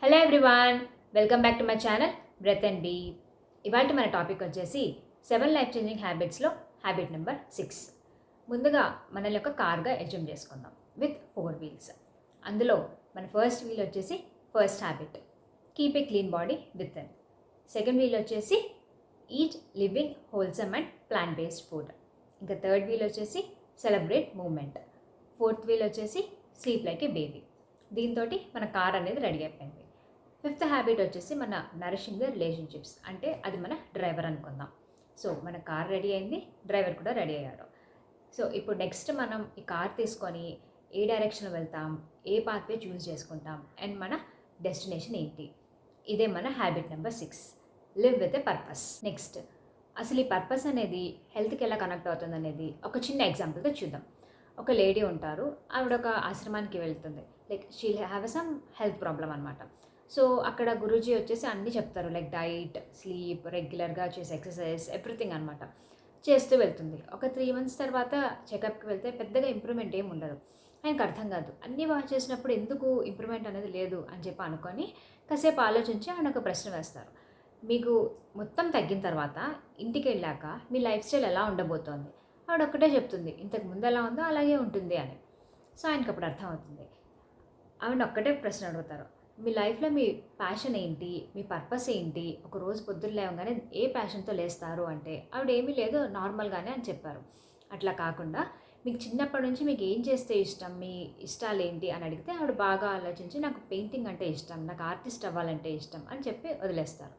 Hello everyone, welcome back to my channel breathe and be. ఇవాళ మన topic వచ్చేసి 7 life changing హ్యాబిట్స్లో habit number 6. ముందుగా మనల్ని ఒక కార్గా ఎజ్యూమ్ చేసుకుందాం విత్ 4 వీల్స్. అందులో మన ఫస్ట్ వీల్ వచ్చేసి first habit, keep a clean body within. Second wheel వచ్చేసి eat living wholesome and plant based food. ఇంకా థర్డ్ వీల్ వచ్చేసి సెలబ్రేట్ మూమెంట్. ఫోర్త్ వీల్ వచ్చేసి స్లీప్ లైక్ ఏ బేబీ. దీంతో మన car అనేది రెడీ అయిపోయింది. Fifth habit వచ్చేసి మన నరిషింగ్ ద రిలేషన్షిప్స్, అంటే అది మన డ్రైవర్ అనుకుందాం. సో మన కార్ రెడీ అయింది, డ్రైవర్ కూడా రెడీ అయ్యాడు. సో ఇప్పుడు నెక్స్ట్ మనం ఈ కార్ తీసుకొని ఏ డైరెక్షన్లో వెళ్తాం, ఏ పాత్వే చూస్ చేసుకుంటాం, అండ్ మన డెస్టినేషన్ ఏంటి. ఇదే మన habit number 6, live with a purpose. Next అసలు ఈ పర్పస్ అనేది హెల్త్కి ఎలా కనెక్ట్ అవుతుంది అనేది ఒక చిన్న ఎగ్జాంపుల్తో చూద్దాం. ఒక లేడీ ఉంటారు, ఆవిడ ఒక ఆశ్రమానికి వెళ్తుంది. Like she have some health problem అనమాట. సో అక్కడ గురూజీ వచ్చేసి అన్నీ చెప్తారు, లైక్ డైట్, స్లీప్, రెగ్యులర్గా చేసే ఎక్సర్సైజ్, ఎవ్రీథింగ్ అనమాట చేస్తూ వెళ్తుంది. ఒక 3 months తర్వాత చెకప్కి వెళ్తే పెద్దగా ఇంప్రూవ్మెంట్ ఏమి ఉండదు. ఆయనకు అర్థం కాదు, అన్నీ బాగా చేసినప్పుడు ఎందుకు ఇంప్రూవ్మెంట్ అనేది లేదు అని చెప్పి అనుకొని కాసేపు ఆలోచించి ఆయన ఒక ప్రశ్న వేస్తారు. మీకు మొత్తం తగ్గిన తర్వాత ఇంటికి వెళ్ళాక మీ లైఫ్ స్టైల్ ఎలా ఉండబోతోంది? ఆవిడ ఒక్కటే చెప్తుంది, ఇంతకు ముందు ఎలా ఉందో అలాగే ఉంటుంది అని. సో ఆయనకు అప్పుడు అర్థం అవుతుంది. ఆవిడ ఒక్కటే ప్రశ్న అడుగుతారు, మీ లైఫ్లో మీ ప్యాషన్ ఏంటి, మీ పర్పస్ ఏంటి, ఒక రోజు పొద్దున్న లేవగానే ఏ ప్యాషన్తో లేస్తారు అంటే ఆవిడ ఏమీ లేదు, నార్మల్గానే అని చెప్పారు. అట్లా కాకుండా మీకు చిన్నప్పటి నుంచి మీకు ఏం చేస్తే ఇష్టం, మీ ఇష్టాలు ఏంటి అని అడిగితే ఆవిడ బాగా ఆలోచించి నాకు పెయింటింగ్ అంటే ఇష్టం, నాకు ఆర్టిస్ట్ అవ్వాలంటే ఇష్టం అని చెప్పి వదిలేస్తారు.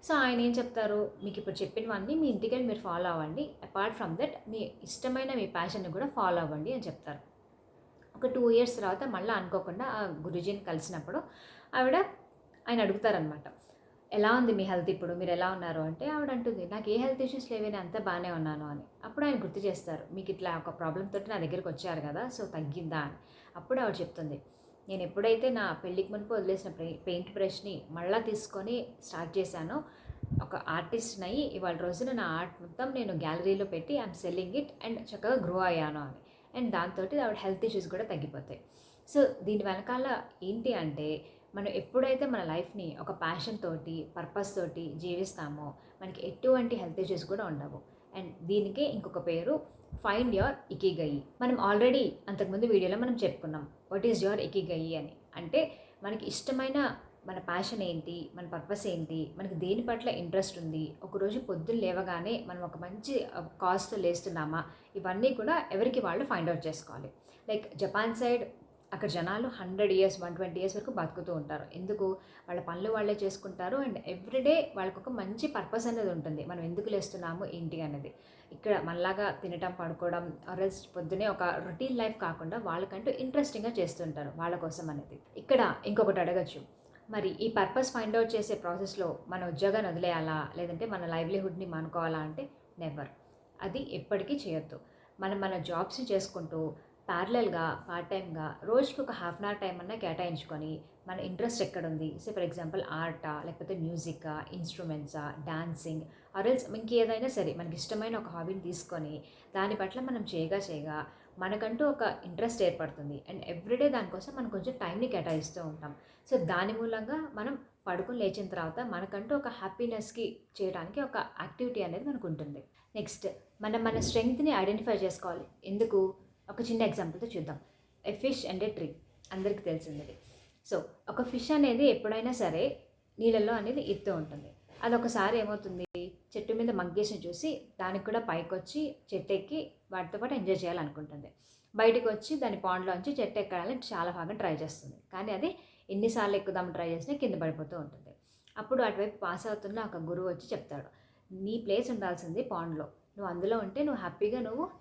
సో ఆయన ఏం చెప్తారు, మీకు ఇప్పుడు చెప్పినవన్నీ మీ ఇంటికి వెళ్ళి మీరు ఫాలో అవ్వండి, అపార్ట్ ఫ్రమ్ దట్ మీ ఇష్టమైన మీ ప్యాషన్ని కూడా ఫాలో అవ్వండి అని చెప్తారు. ఒక 2 years తర్వాత మళ్ళీ అనుకోకుండా ఆ గురుజీని కలిసినప్పుడు ఆయన అడుగుతారనమాట, ఎలా ఉంది మీ హెల్త్ ఇప్పుడు, మీరు ఎలా ఉన్నారు అంటే ఆవిడ అంటుంది, నాకు ఏ హెల్త్ ఇష్యూస్ లేవని అంతా బాగానే ఉన్నాను అని. అప్పుడు ఆయన గుర్తు చేస్తారు, మీకు ఇట్లా ఒక ప్రాబ్లమ్ తోటి నా దగ్గరికి వచ్చారు కదా, సో తగ్గిందా అని. అప్పుడు ఆవిడ చెప్తుంది, నేను ఎప్పుడైతే నా పెళ్ళికి మునుపు వదిలేసిన పెయింట్ బ్రష్ని మళ్ళీ తీసుకొని స్టార్ట్ చేశానో, ఒక ఆర్టిస్ట్ని అయ్యి ఇవాళ రోజున నా ఆర్ట్ మొత్తం నేను గ్యాలరీలో పెట్టి ఐఎమ్ సెల్లింగ్ ఇట్ అండ్ చక్కగా గ్రో అయ్యాను అని. అండ్ దాంతో ఆవిడ హెల్త్ ఇష్యూస్ కూడా తగ్గిపోతాయి. సో దీని వెనకాల ఏంటి అంటే, మనం ఎప్పుడైతే మన లైఫ్ని ఒక ప్యాషన్ తోటి, పర్పస్ తోటి జీవిస్తామో మనకి ఎటువంటి హెల్త్ ఇష్యూస్ కూడా ఉండవు. అండ్ దీనికే ఇంకొక పేరు ఫైండ్ యువర్ ఇకిగై. మనం ఆల్రెడీ అంతకుముందు వీడియోలో మనం చెప్పుకున్నాం వాట్ ఈజ్ యువర్ ఇకిగై అని. అంటే మనకి ఇష్టమైన మన ప్యాషన్ ఏంటి, మన పర్పస్ ఏంటి, మనకి దేని పట్ల ఇంట్రెస్ట్ ఉంది, ఒకరోజు పొద్దున్న లేవగానే మనం ఒక మంచి కాజ్తో లేస్తున్నామా, ఇవన్నీ కూడా ఎవరికి వాళ్ళు ఫైండ్ అవుట్ చేసుకోవాలి. లైక్ జపాన్ సైడ్ అక్కడ జనాలు 100 years 120 years వరకు బతుకుతూ ఉంటారు. ఎందుకు? వాళ్ళ పనులు వాళ్ళే చేసుకుంటారు. అండ్ ఎవ్రీడే వాళ్ళకు ఒక మంచి పర్పస్ అనేది ఉంటుంది, మనం ఎందుకు లేస్తున్నాము ఏంటి అనేది. ఇక్కడ మనలాగా తినటం, పడుకోవడం, ఆర్ఎల్స్ పొద్దునే ఒక రొటీన్ లైఫ్ కాకుండా వాళ్ళకంటూ ఇంట్రెస్టింగ్గా చేస్తుంటారు వాళ్ళ కోసం అనేది. ఇక్కడ ఇంకొకటి అడగచ్చు, మరి ఈ పర్పస్ ఫైండ్ అవుట్ చేసే ప్రాసెస్లో మన ఉద్యోగాన్ని వదిలేయాలా, లేదంటే మన లైవ్లీహుడ్ని మానుకోవాలా అంటే నెవర్. అది ఎప్పటికీ చేయొద్దు. మన జాబ్స్ని చేసుకుంటూ ప్యారలల్గా పార్ట్ టైమ్గా రోజుకి ఒక 1/2 hour టైం అన్నా కేటాయించుకొని మన ఇంట్రెస్ట్ ఎక్కడుంది, ఫర్ ఎగ్జాంపుల్ ఆర్టా, లేకపోతే మ్యూజికా, ఇన్స్ట్రుమెంట్సా, డాన్సింగ్, ఆర్ఎల్స్ ఇంకేదైనా సరే మనకి ఇష్టమైన ఒక హాబీని తీసుకొని దాని పట్ల మనం చేయగా మనకంటూ ఒక ఇంట్రెస్ట్ ఏర్పడుతుంది. అండ్ ఎవ్రీడే దానికోసం మనం కొంచెం టైంని కేటాయిస్తూ ఉంటాం. సో దాని మూలంగా మనం పడుకుని లేచిన తర్వాత మనకంటూ ఒక హ్యాపీనెస్కి చేయడానికి ఒక యాక్టివిటీ అనేది మనకు ఉంటుంది. నెక్స్ట్ మన స్ట్రెంగ్త్ని ఐడెంటిఫై చేసుకోవాలి. ఎందుకు? ఒక చిన్న ఎగ్జాంపుల్తో చూద్దాం. ఎ ఫిష్ అండ్ ఎ ట్రీ, అందరికీ తెలిసింది. సో ఒక ఫిష్ అనేది ఎప్పుడైనా సరే నీళ్ళల్లో అనేది ఎత్తు ఉంటుంది. అదొకసారి ఏమవుతుంది, చెట్టు మీద మంకీస్ని చూసి దానికి కూడా పైకి వచ్చి చెట్టు ఎక్కి వాటితో పాటు ఎంజాయ్ చేయాలనుకుంటుంది. బయటకు వచ్చి దాని పాండ్లోంచి చెట్టు ఎక్కాలని చాలా బాగా ట్రై చేస్తుంది. కానీ అది ఎన్నిసార్లు ఎక్కుదాం ట్రై చేసినా కింద పడిపోతూ ఉంటుంది. అప్పుడు అటువైపు పాస్ అవుతున్న ఒక గురువు వచ్చి చెప్తాడు, నీ ప్లేస్ ఉండాల్సింది పాండ్లో, నువ్వు అందులో ఉంటే నువ్వు హ్యాపీగా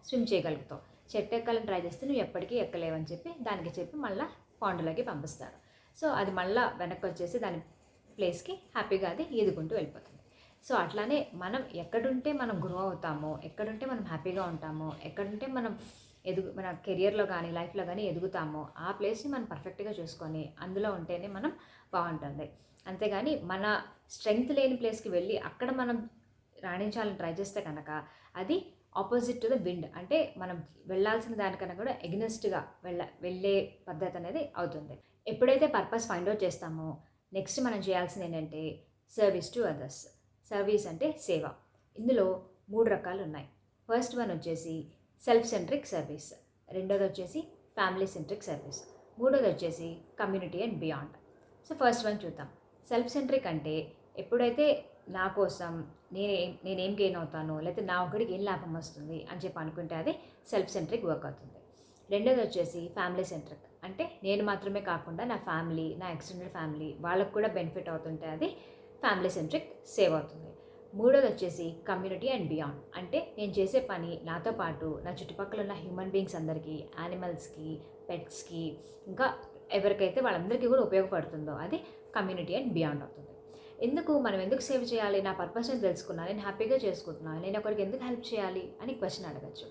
స్విమ్ చేయగలుగుతావు, చెట్టు ఎక్కాలని ట్రై చేస్తే నువ్వు ఎప్పటికీ ఎక్కలేవని దానికి చెప్పి మళ్ళీ పాండులోకి పంపిస్తారు. సో అది మళ్ళీ వెనక్కి వచ్చేసి దాని ప్లేస్కి హ్యాపీగా అది ఈదుకుంటూ వెళ్ళిపోతుంది. సో అట్లానే మనం ఎక్కడుంటే మనం గ్రో అవుతామో, ఎక్కడుంటే మనం హ్యాపీగా ఉంటామో, ఎక్కడుంటే మనం మన కెరియర్లో కానీ లైఫ్లో కానీ ఎదుగుతామో ఆ ప్లేస్ని మనం పర్ఫెక్ట్గా చూసుకొని అందులో ఉంటేనే మనం బాగుంటుంది. అంతేగాని మన స్ట్రెంగ్త్ లేని ప్లేస్కి వెళ్ళి అక్కడ మనం రాణించాలని ట్రై చేస్తే కనుక అది ఆపోజిట్ టు ద విండ్, అంటే మనం వెళ్ళాల్సిన దానికన్నా కూడా ఎగ్నెస్ట్గా వెళ్ళే పద్ధతి అనేది అవుతుంది. ఎప్పుడైతే పర్పస్ ఫైండ్ అవుట్ చేస్తామో నెక్స్ట్ మనం చేయాల్సింది ఏంటంటే సర్వీస్ టు అదర్స్. సర్వీస్ అంటే సేవ. ఇందులో 3 రకాలు ఉన్నాయి. ఫస్ట్ వన్ వచ్చేసి సెల్ఫ్ సెంట్రిక్ సర్వీస్, రెండోది వచ్చేసి ఫ్యామిలీ సెంట్రిక్ సర్వీస్, మూడోది వచ్చేసి community and beyond. So first one చూద్దాం. సెల్ఫ్ సెంట్రిక్ అంటే ఎప్పుడైతే నా కోసం నేనేం గెయిన్ అవుతాను, లేకపోతే నా ఒకడికి ఏం లాభం వస్తుంది అని చెప్పి అనుకుంటే అది సెల్ఫ్ సెంట్రిక్ వర్క్ అవుతుంది. రెండోది వచ్చేసి ఫ్యామిలీ సెంట్రిక్, అంటే నేను మాత్రమే కాకుండా నా ఫ్యామిలీ, నా ఎక్స్టెండెడ్ ఫ్యామిలీ వాళ్ళకు కూడా బెనిఫిట్ అవుతుంటే అది ఫ్యామిలీ సెంట్రిక్ సేవ్ అవుతుంది. మూడోది వచ్చేసి కమ్యూనిటీ అండ్ బియాండ్, అంటే నేను చేసే పని నాతో పాటు నా చుట్టుపక్కల ఉన్న హ్యూమన్ బీయింగ్స్ అందరికీ, యానిమల్స్కి, పెట్స్కి, ఇంకా ఎవరికైతే వాళ్ళందరికీ కూడా ఉపయోగపడుతుందో అది కమ్యూనిటీ అండ్ బియాండ్ అవుతుంది. మనం ఎందుకు సేవ్ చేయాలి, నా పర్పస్ నేను తెలుసుకున్నా, నేను హ్యాపీగా చేసుకుంటున్నాను, నేను ఒకరికి ఎందుకు హెల్ప్ చేయాలి అని క్వశ్చన్ అడగచ్చు.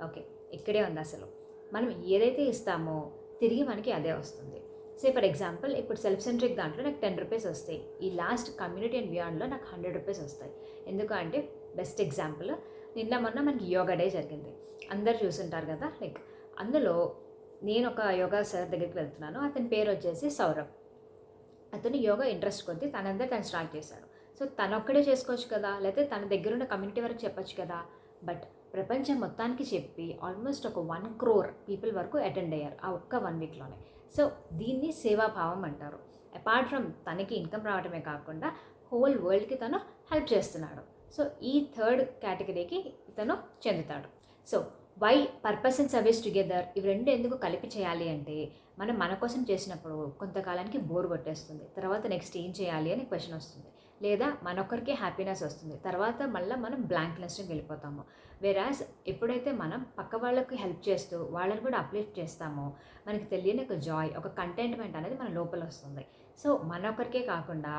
ఓకే, ఇక్కడే ఉంది అసలు. మనం ఏదైతే ఇస్తామో తిరిగి మనకి అదే వస్తుంది. సే ఫర్ ఎగ్జాంపుల్, ఇప్పుడు సెల్ఫ్ సెంట్రిక్ దాంట్లో నాకు 10 రూపీస్ వస్తాయి, ఈ లాస్ట్ కమ్యూనిటీ అండ్ బియాండ్లో నాకు 100 రూపీస్ వస్తాయి. ఎందుకంటే బెస్ట్ ఎగ్జాంపుల్, మొన్న మనకి యోగా డే జరిగింది, అందరు చూసుంటారు కదా. లైక్ అందులో నేను ఒక యోగా సార్ దగ్గరికి వెళ్తున్నాను, అతని పేరు వచ్చేసి సౌరవ్. అతను యోగా ఇంట్రెస్ట్ కొద్దీ తను స్టార్ట్ చేశాడు. సో తనొక్కడే చేసుకోవచ్చు కదా, లేకపోతే తన దగ్గర ఉన్న కమ్యూనిటీ వరకు చెప్పొచ్చు కదా. బట్ ప్రపంచం మొత్తానికి చెప్పి ఆల్మోస్ట్ ఒక 1 crore పీపుల్ వరకు అటెండ్ అయ్యారు ఆ ఒక్క 1 వీక్లోనే. సో దీన్ని సేవాభావం అంటారు. అపార్ట్ ఫ్రమ్ తనకి ఇన్కమ్ రావడమే కాకుండా హోల్ వరల్డ్కి తను హెల్ప్ చేస్తున్నాడు. సో ఈ థర్డ్ కేటగిరీకి ఇతను చెందుతాడు. So why purpose and service together, ఇవి రెండు ఎందుకు కలిపి చేయాలి అంటే, మనం మన కోసం చేసినప్పుడు కొంతకాలానికి బోర్ కొట్టేస్తుంది, తర్వాత నెక్స్ట్ ఏం చేయాలి అని క్వశ్చన్ వస్తుంది, లేదా మనొక్కరికే హ్యాపీనెస్ వస్తుంది, తర్వాత మళ్ళీ మనం బ్లాంక్నెస్కి వెళ్ళిపోతాము. వేరాజ్ ఎప్పుడైతే మనం పక్క వాళ్ళకి హెల్ప్ చేస్తూ వాళ్ళని కూడా అప్లిఫ్ట్ చేస్తామో, మనకి తెలియని ఒక జాయ్, ఒక కంటెంట్మెంట్ అనేది మన లోపల వస్తుంది. సో మనొక్కరికే కాకుండా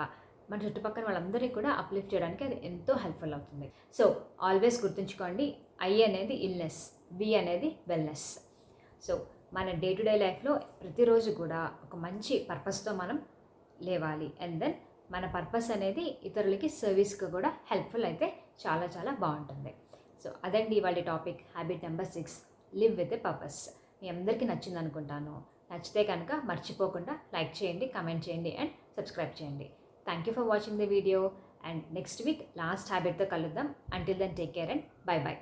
మన చుట్టుపక్కల వాళ్ళందరికీ కూడా అప్లిఫ్ట్ చేయడానికి అది ఎంతో హెల్ప్ఫుల్ అవుతుంది. సో ఆల్వేస్ గుర్తుంచుకోండి, ఐ అనేది ఇల్నెస్, బి అనేది వెల్నెస్. సో మన డే టు డే లైఫ్లో ప్రతిరోజు కూడా ఒక మంచి పర్పస్తో మనం లేవాలి. అండ్ దెన్ మన పర్పస్ అనేది ఇతరులకి సర్వీస్కి కూడా హెల్ప్ఫుల్ అయితే చాలా చాలా బాగుంటుంది. సో అదండి ఇవాళ topic, habit number 6, live with a purpose. మీ అందరికీ నచ్చింది అనుకుంటాను. నచ్చితే కనుక మర్చిపోకుండా లైక్ చేయండి, కమెంట్ చేయండి అండ్ సబ్స్క్రైబ్ చేయండి. Thank you for watching the video and next week last హ్యాబిట్తో కలుద్దాం. Until then take care and bye by.